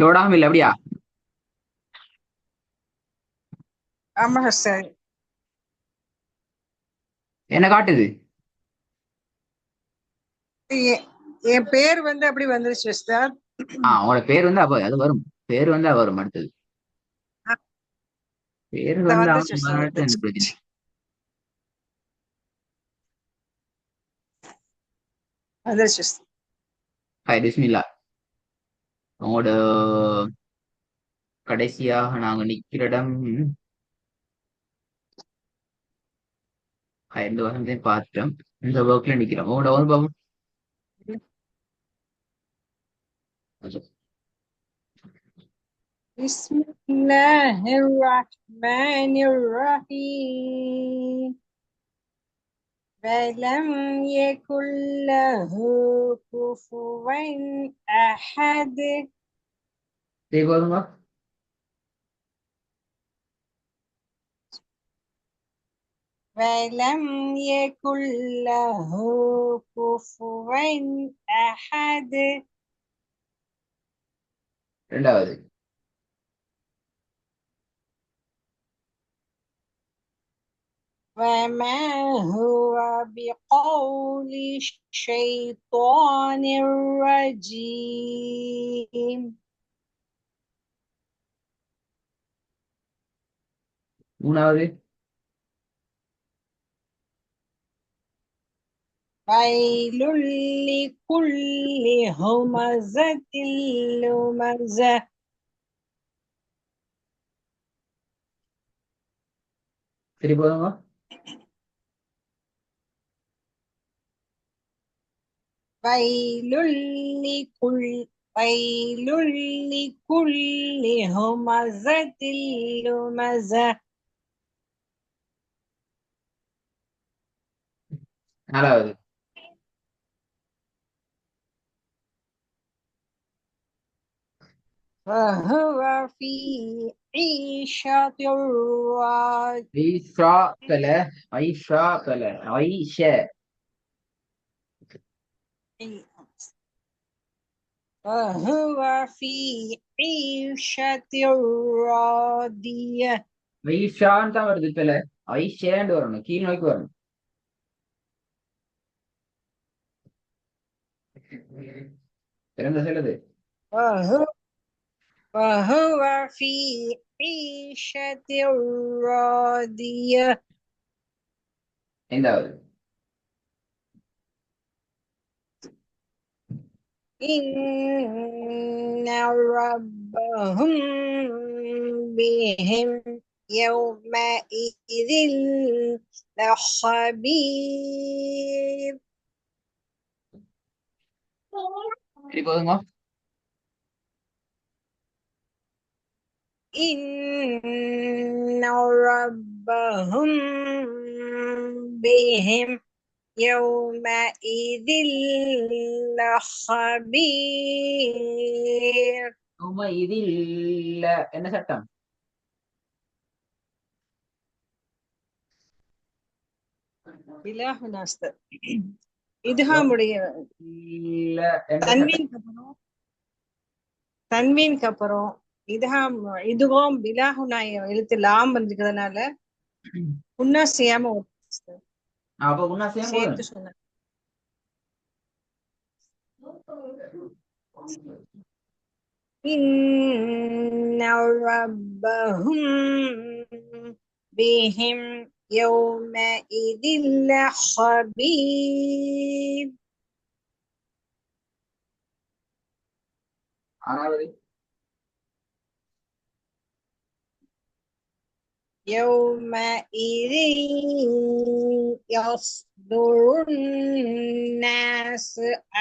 லோடாகும் இல்லை அப்படியா? ஆமா சிஸ்டர். என்ன காட்டுது? என் பேர் வந்து அப்படி வந்துருச்சு சிஸ்டர். உங்களோட பேர் வந்து அப்ப அது வரும். பேர் வந்து வரும் அடுத்தது. பேர் வந்து வந்துருச்சு அவன் சிஸ்டர், வரட்டும், வந்துருச்சு. எனக்கு பிரச்சனை. வந்துருச்சு சிஸ்டர். ஹாய் பிஸ்மில்லா. உங்களோட கடைசியாக நாங்க நிக்கிற இடம் இந்த வருஷத்தையும் பார்த்துட்டோம். இந்த ஒர்க்ல நிக்கிறோம். உங்களோட ஒரு பாபு பிஸ்மில்லாஹிர்ரஹ்மானிர்ரஹீம். ولم يكن له كفوا أحد. போதுமா? ولم يكن له كفوا أحد. ரெண்டாவது. وما هو بقول الشيطان الرجيم. மூணாவது. ويل لكل همزة لمزة. சரி போதுமா? ويل ويل لكل همزة لمزة. நாலாவது. فهو في عيشة راضية. ஐஷா கல. ஐஷா கல. ஐஷ. فهو في عيشة راضية. ஐஷான்னு தான் வருது இப்ப. ஐஷேண்டு வரணும், கீழ் நோக்கி வரணும். பிறந்த செல்லுது. وهو وهو في عيشة راضية. ஐந்தாவது. إن ربهم بهم يومئذ لخبير. சரி போதுமா? إن ربهم بهم يومئذ لخبير. உமா இது இல்ல. என்ன சட்டம்? إله ناصر. இதுஹாமுடைய இல்ல என்ன சட்டம்? தன்வீனுக்கு அப்புறம் தன்வீனுக்கு அப்புறம் இதுஹாம் இதுவும் பிலாஹுனாய எழுத்து லாம் வந்திருக்கிறதுனால புன்னா செய்யாம அப்ப உன்னா சேம் போதும். சேர்த்து சொன்னேன். إن ربهم بهم يومئذ لخبير. ஆறாவது. يومئذ يصدر الناس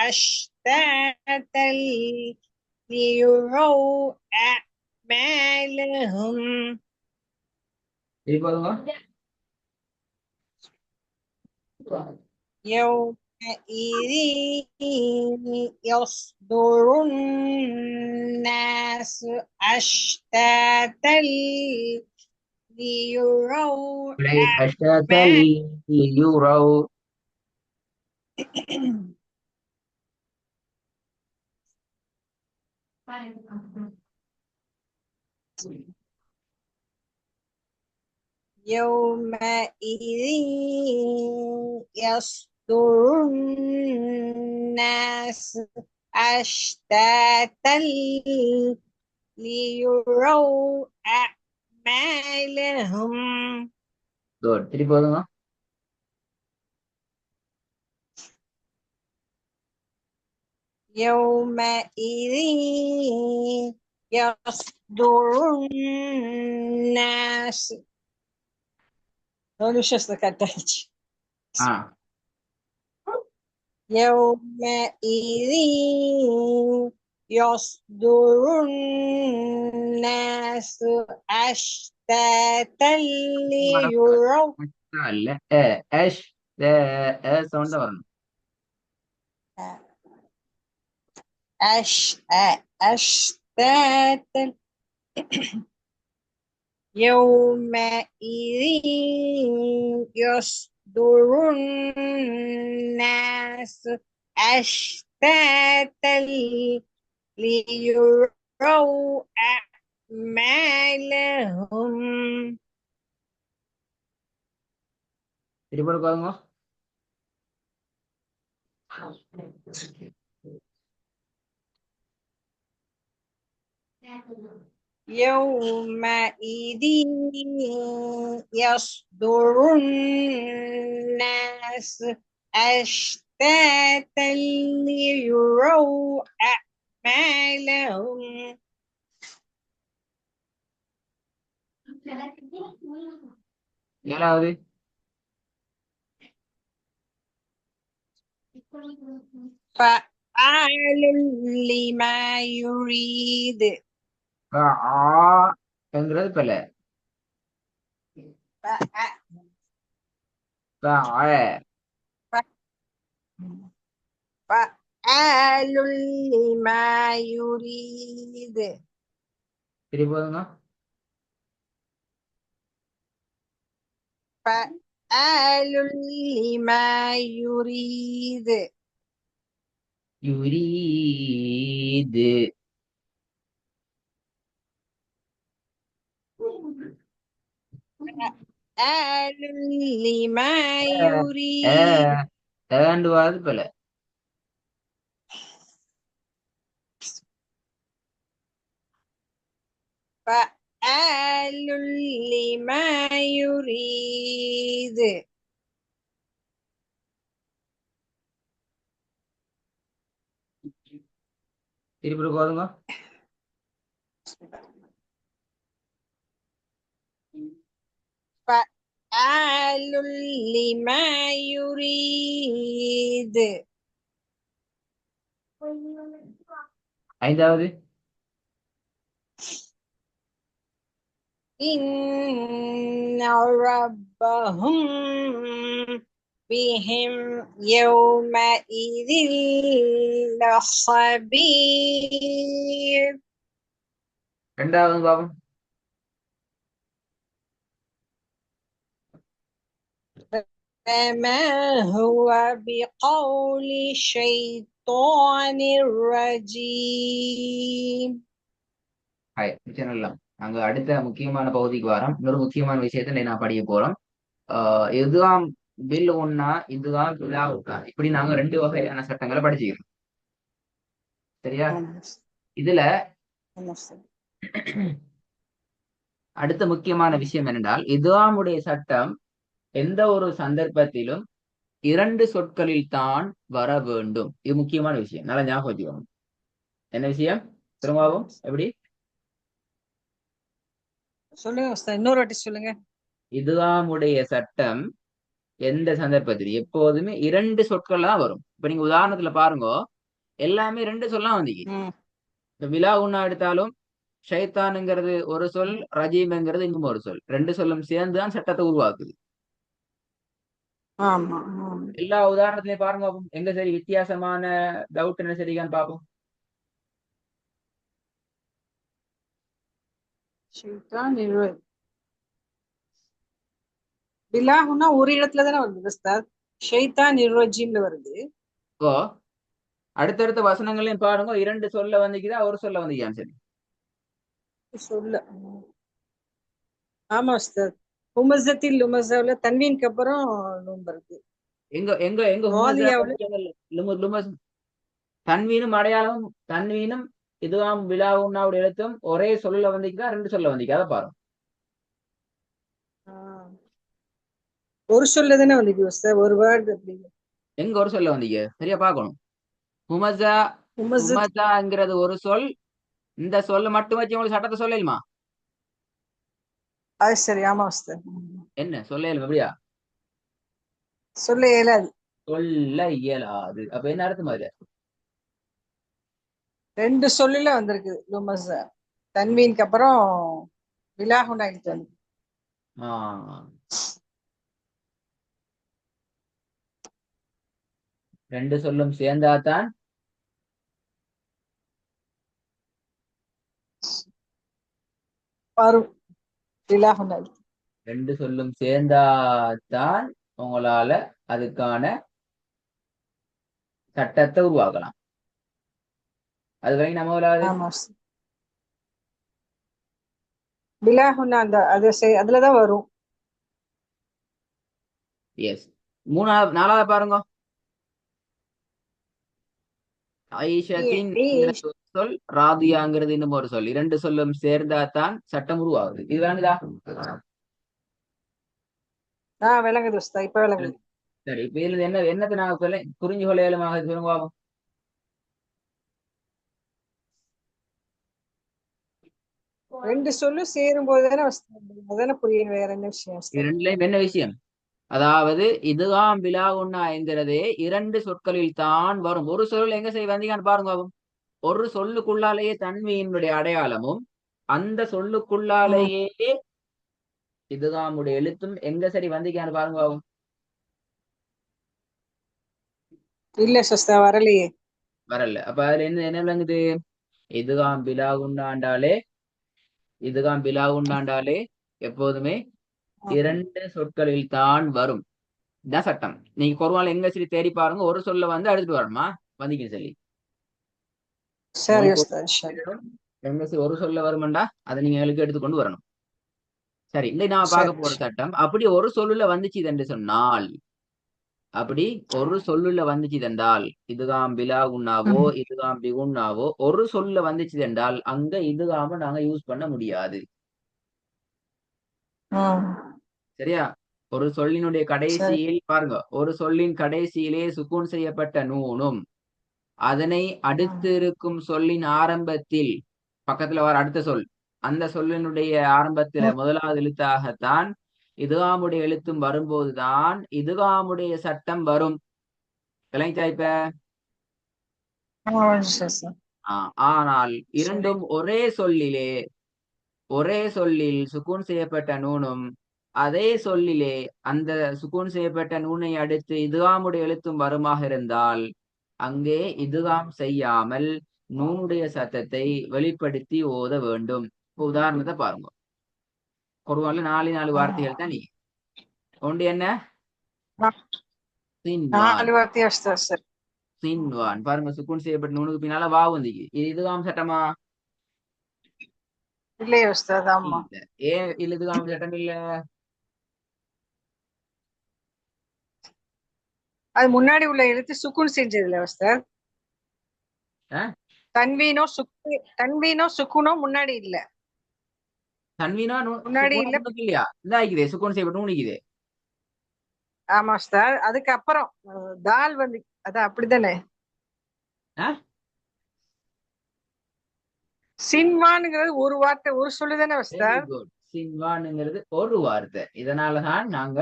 أشتاتا ليروا أعمالهم. சரி போதுமா? يومئذ يصدر الناس أشتاتا ليروا أشتاتا ليروا. يومئذ يصدر الناس أشتاتا ليروا أعمالهم. திருப்பி போதுங்க. يومئذ يصدر الناس. هون وش قصدك يومئذ يصدر الناس أشتاتا ليروا. இல்ல சவுண்ட் வரணும். أشتاتا يومئذ يصدر الناس أشتاتا ليروا أعمالهم. திருப்பி பாருங்க. يومئذ يصدر الناس أشتاتا ليروا أعمالهم. ஏழாவது فعال لما يريد. ங்கிறது பல فعال لما يريد. திருப்பி போதுங்க. فعال لما يريد. يريد فعال لما يريد. ஏண்டுவாது பல فعال لما يريد. திருப்பி போதுங்க. فعال لما يريد. ஐந்தாவது إن ربهم بهم يومئذ لخبير. ரெண்டாவது பாபம். فما هو بقول شيطان رجيم. நாங்க அடுத்த முக்கியமான பகுதிக்கு வரோம். இன்னொரு முக்கியமான விஷயத்த நான் படிக்க போறோம். இதுதான் பில் ஒன்னா, இதுதான் பில்லா ஒன்னா, இப்படி நாங்க ரெண்டு வகையான சட்டங்களை படிச்சுக்கிறோம். சரியா? இதுல அடுத்த முக்கியமான விஷயம் என்னென்றால், இதுவாமுடைய சட்டம் எந்த ஒரு சந்தர்ப்பத்திலும் இரண்டு சொற்களில் தான் வர வேண்டும். இது முக்கியமான விஷயம். நல்லா ஞாபகம் வச்சுக்கோங்க. என்ன விஷயம்? திரும்பவும் எப்படி சொல்லுங்க, இன்னொரு வாட்டி சொல்லுங்க. இதுவாமுடைய சட்டம் எந்த சந்தர்ப்பத்திலும் எப்போதுமே இரண்டு சொற்கள் தான் வரும். இப்ப நீங்க உதாரணத்துல பாருங்க, எல்லாமே ரெண்டு சொல்லலாம் வந்தீங்க. இந்த விழா உண்ணா எடுத்தாலும் ஷைத்தானுங்கிறது ஒரு சொல், ரஜீம்ங்கிறது இன்னும் ஒரு சொல். ரெண்டு சொல்லும் சேர்ந்துதான் சட்டத்தை உருவாக்குது. எல்லா உதாரணத்திலையும் பாருங்க, எங்க சரி வித்தியாசமான டவுட் என்ன சரிக்கான்னு பாப்போம். பிலாஹுனா ஒரு இடத்துல தானே வருது உஸ்தாத். ஷைத்தான் நிர்வஜிம்ல வருது. இப்போ அடுத்தடுத்த வசனங்களையும் பாருங்க, இரண்டு சொல்ல வந்துக்குதா ஒரு சொல்ல வந்துக்கான்னு சரி. சொல்ல. ஆமா உஸ்தாத். ஹுமஸத்தில் லுமஸாவுல தன்வீனுக்கு அப்புறம் நூன் வருது. எங்க எங்க எங்க ஹுமஸா வாலியாவுல லுமஸ் தன்வீனும் அடையாளம் தன்வீனும் இதுவாம் விழாவுன்னாவுடைய எழுத்தும் ஒரே சொல்ல வந்திக்கா ரெண்டு சொல்ல வந்திக்கா அதை பாருங்க. ஒரு சொல்ல தானே வந்துக்கு உஸ்தாத், ஒரு வேர்டு அப்படி. எங்க ஒரு சொல்ல வந்தீங்க சரியா பார்க்கணும். ஹுமஸா ஹுமஸத். ஹுமஸாங்கிறது ஒரு சொல். இந்த சொல்ல மட்டும் வச்சு உங்களுக்கு சட்டத்தை சொல்லலுமா? அது சரி. ஆமா உஸ்தாத். என்ன சொல்லலும் எப்படியா? சொல்ல இயலாது. சொல்ல இயலாது. அப்ப என்ன அர்த்தம் அதுல? ரெண்டு சொல்லுல வந்திருக்கு லுமஸா. தன்வீனுக்கு அப்புறம் விலாகுண்டா எழுத்து வந்து. ஆஹ் ரெண்டு சொல்லும் சேர்ந்தாதான் வரும் விலாகுண்டா எழுத்து. ரெண்டு சொல்லும் சேர்ந்தாதான் உங்களால அதுக்கான சட்டத்தை உருவாக்கலாம். அது வரை நம்ம முதலாவது ஆமா உஸ்தாத். விலாகுண்டா அந்த அதுலதான் வரும். எஸ். மூணாவது நாலாவது பாருங்க. ஐஷத்தின் ஈ- ஒரு சொல், ராதியாங்கிறது இன்னும் ஒரு சொல். இரண்டு சொல்லும் சேர்ந்தாதான் சட்டம் உருவாகுது. இது வேணுதா? விளங்குது உஸ்தாத், இப்ப விளங்குது. சரி, இப்ப இதுல என்னத்தை நான் சொல்ல புரிஞ்சு கொள்ள இயலுமாக சொல்லுங்க பாப்போம். ரெண்டு சொல்லும் சேரும் போது தானே உஸ்தாத், அதானே புரியணும். வேற என்ன விஷயம் இது உஸ்தாத்? ரெண்டுலயும் என்ன விஷயம்? அதாவது இதுதான் பிலாகுன்னா என்கிறதே இரண்டு சொற்களில் தான் வரும். ஒரு சொல் எங்க செய்ய வந்தீங்கன்னு பாருங்க பாப்போம். ஒரு சொல்லுக்குள்ளாலேயே தன்மையினுடைய அடையாளமும் அந்த சொல்லுக்குள்ளாலேயே இதுகாமுடைய எழுத்தும் எங்க சரி வந்தீங்கன்னு பாருங்க பாப்போம். இல்ல சஸ்தா, வரலையே. வரல. அப்ப அதுல என்ன என்ன விளங்குது? இதுகாம் பிலாகுண்டாண்டாலே இதுகாம் பிலாகுண்டாண்டாலே எப்போதுமே இரண்டு சொற்களில் தான் வரும். இதான் சட்டம். நீங்க குர்ஆன்ல எங்க சரி தேடி பாருங்க, ஒரு சொல்ல வந்து எடுத்துட்டு வரணுமா வந்தீங்க சொல்லி. சரி உங்களுக்கு உஸ்தாத், சரி. எங்க சரி ஒரு சொல்ல வருமெண்டா அதை நீங்க எங்களுக்கு எடுத்துக்கொண்டு வரணும். சரி, இந்த நான் சரி பார்க்க போற சட்டம், அப்படி ஒரு சொல்லுல வந்துச்சு என்று சொன்னால், அப்படி ஒரு சொல்லுல வந்துச்சு என்றால் இதுகாம் பிலாகுன்னாவோ இதுகாம் பிகுன்னாவோ ஒரு சொல்ல வந்துச்சு என்றால் அங்க இதுகாம நாங்க யூஸ் பண்ண முடியாது. சரியா? ஒரு சொல்லினுடைய சரி. கடைசியில் பாருங்க, ஒரு சொல்லின் கடைசியிலே சுக்கூன் செய்யப்பட்ட நூனும் அதனை அடுத்து இருக்கும் சொல்லின் ஆரம்பத்தில் பக்கத்துல வர அடுத்த சொல் அந்த சொல்லினுடைய ஆரம்பத்துல முதலாவது எழுத்தாகத்தான் இதுகாமுடைய எழுத்தும் வரும்போதுதான் இதுகாமுடைய சட்டம் வரும். விளங்கிச்சா இப்ப? ஆனால் சரி. இரண்டும் ஒரே சொல்லில் சுக்கூன் செய்யப்பட்ட நூனும் அதே சொல்லிலே அந்த சுக்கூன் செய்யப்பட்ட நூனை அடுத்து இதுகாமுடைய எழுத்தும் வருமாக இருந்தால் அங்கே இதுகாம் செய்யாமல் நூனுடைய சத்தத்தை வெளிப்படுத்தி ஓத வேண்டும். இப்ப உதாரணத்தை பாருங்க. குர்ஆன்ல 4 வார்த்தைகள் தான். நீ ஒன்று என்ன? சின்வான். 4 வார்த்தையா உஸ்தாத்? சரி. சின்வான் பாருங்க, சுக்கூன் செய்யப்பட்ட நூனுக்கு பின்னால வாவு வந்துக்கு. இது இதுகாம் சட்டமா? இல்லையே உஸ்தாத். ஆமா. இல்ல. ஏன் இல்ல இதுகாம் சட்டம் இல்ல? அது முன்னாடி உள்ள எழுத்து சுக்குன் செஞ்சதுல உஸ்தாத். தன்வீனோ சுக்குனோ முன்னாடி இல்ல. தன்வீனா முன்னாடி சுக்கூனா இல்ல. நூனுக்கு இல்லையா? இந்த ஆயிக்குதே சுக்கூன் செய்யப்பட்ட நூனிக்குதே. ஆமா உஸ்தாத், அதுக்கப்புறம் தால் வந்து அது அப்படித்தானே. சின்வான்ங்கிறது ஒரு வார்த்தை, ஒரு சொல்லுதானே வெரி உஸ்தாத்? குட். சின்வானுங்கிறது ஒரு வார்த்தை. இதனாலதான் நாங்க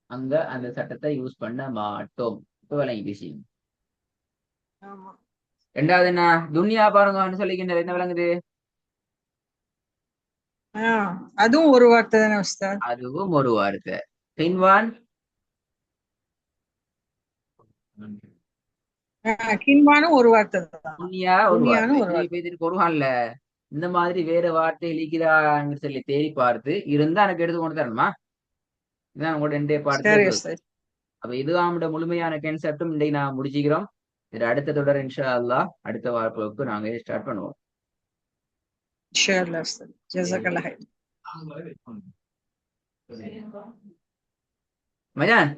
அங்க அந்த சட்டத்தை யூஸ் பண்ண மாட்டோம். இப்ப விளங்கி விஷயம். ஆமா. ரெண்டாவது என்ன? துன்யா பாருங்க சொல்லிக்கின்ற என்ன விளங்குது? அதுவும் ஒரு வார்த்தை தானே உஸ்தாத்? அதுவும் ஒரு வார்த்தை. சின்வான் கின்வானும் ஒரு வார்த்தை தான். துன்யா ஒரு வார்த்தை. துனியானும் ஒரு நீ வார்த்தை. இப்ப இதுக்கு குர்ஆன்ல இந்த மாதிரி வேற வார்த்தை இழிக்கிறான்னு சொல்லி தேடி பார்த்து இருந்தா எனக்கு எடுத்து கொண்டு தரணுமா? இதான் உங்களோட ரெண்டே பாடத்துல சரி இருக்குது. உஸ்தாத். அப்ப இதுதான் முழுமையான கன்செப்டும் இன்றைக்கு நான் முடிச்சுக்கிறோம். இது அடுத்த தொடர் இன்ஷா அல்லாஹ் அடுத்த வாரப்புக்கு நாங்க ஸ்டார்ட் பண்ணுவோம். இன்ஷாஅல்லாஹ் உஸ்தாத். ஜஸாக்கல்லாஹ் ஹைர். மஜான்